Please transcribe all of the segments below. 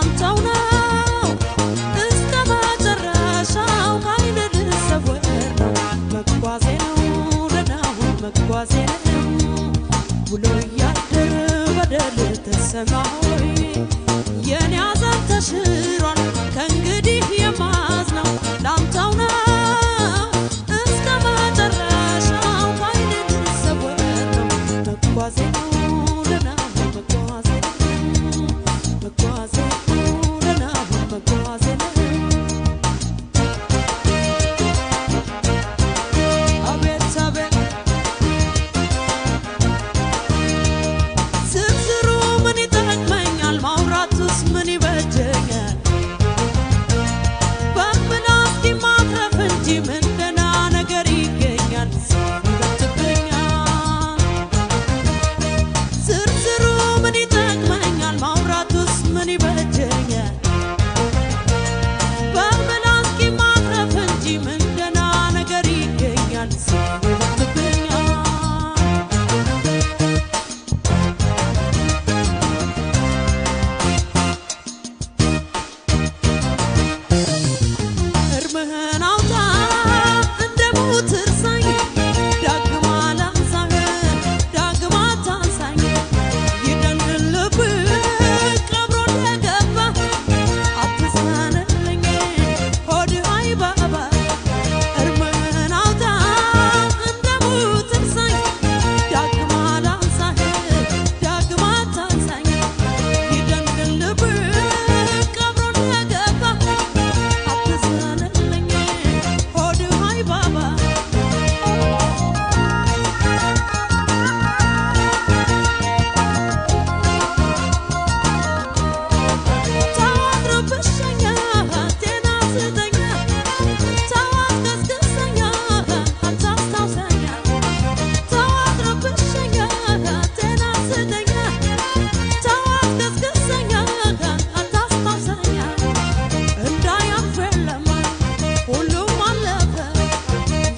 ላንተው ነው እስከ መጨረሻው ካይን ልሰወር ነው መጓዜ ነው ለናው መጓዜ ነው ውሎ ያደረ በደል ተሰማሆይ የኔ አዛን ተሽሯል ከእንግዲህ የማዝነው ላንተው ነው እስከ መጨረሻው ካይን ልሰወር ነው መጓዜ ነው ለናው መጓዜ መጓዜ ለናው መጓዜ አቤት አቤት ዝርዝሩ ምን ይጠቅመኛል ማውራቱስ ምን ይበጀኛል በምላስ ማትረፍ እንጂ ምን ደህና ነገር ይገኛል ይበትብኛል ዝርዝሩ ምን ይጠቅመኛል ማውራቱስ ምን ይበጀኛል በምላስ ማትረፍ እንጂ ምን ደህና ነገር ይገኛል ይበትብኛል እርምህን አውጣ እንደ ሞት እርሳኝ ዳግም አላንሳህ ዳግም አታንሳኝ ይደንድን ልብህ ቀብሮ እንደገባ አትዘንልኝ ሆድህ አይባባ እርምህን አውጣ እንደ ሞት እርሳኝ ዳግም አላንሳህ ዳግም አታንሳኝ ይደንድን ልብህ ቀብሮ እንደገባ አትዘንልኝ ሆድህ አይባባ ታዋድርብሸኛ ጤና ስጠኛ ታዋትገስግሰኛ አታስታውሰኛ ታዋድርብሸኛ ጤና ስጠኛ ታዋትገስግሰኛ አታስታውሰኛ እንዳያልፍ የለም ሁሉም አለፈ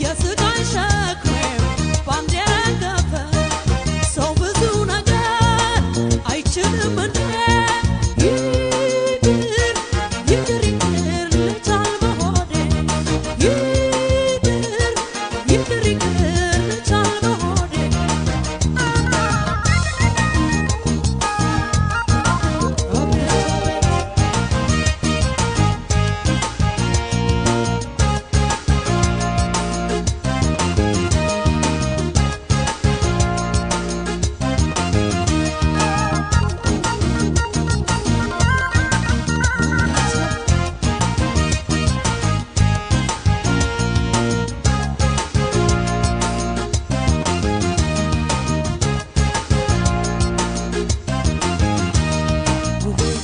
የስቃይ ሸክሜም ባንዴ ረገፈ ሰው ብዙ ነገር አይችልም እንዴ ይቅር ይቅር ይቅር ልቻል በሆዴ ይቅር ይቅር ይቅር ልቻል በሆዴ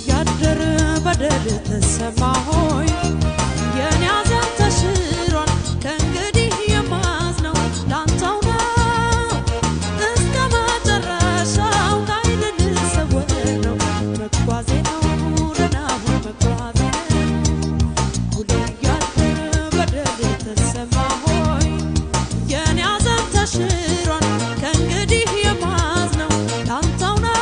ያደረ በደል ተሰማሆይ የኔ አዛን ተሽሯል ከእንግዲህ የማዝነው ላንተው ነው እስከ መጨረሻው ካይን ልሰወር ነው መጓዜ ነው ለናው መጓዜ ነው ውሎ ያደረ በደል ተሰማሆይ የኔ አዛን ተሽሯል ከእንግዲህ የማዝነው ላንተው ነው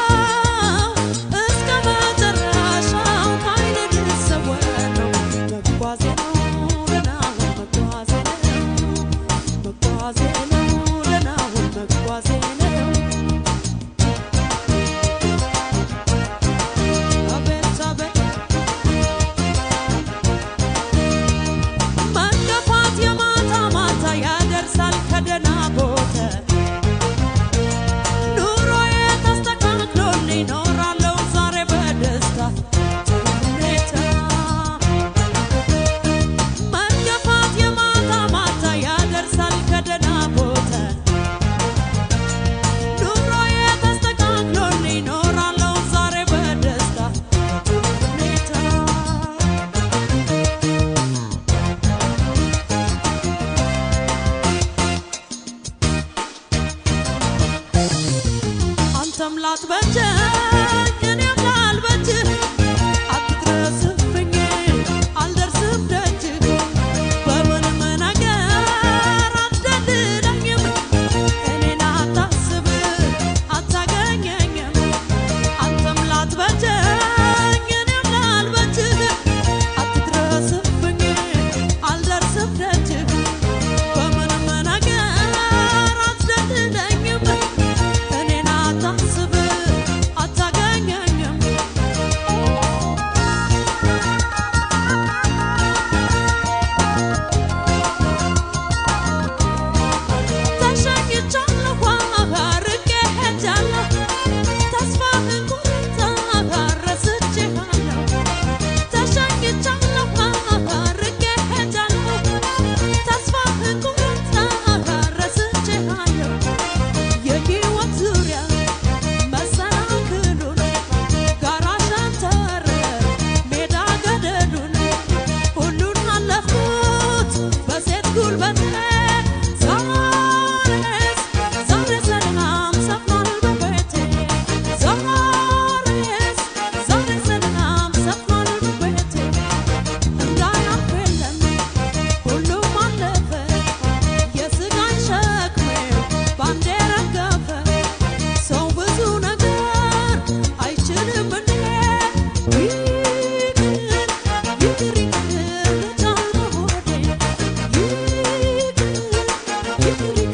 እስከ መጨረሻው ካይን ልሰወር ነው መጓዜ ነው ለናው መጓዜ ነው መጓዜ ነው ለናው መጓዜ ነው አቤት አቤት ይሁን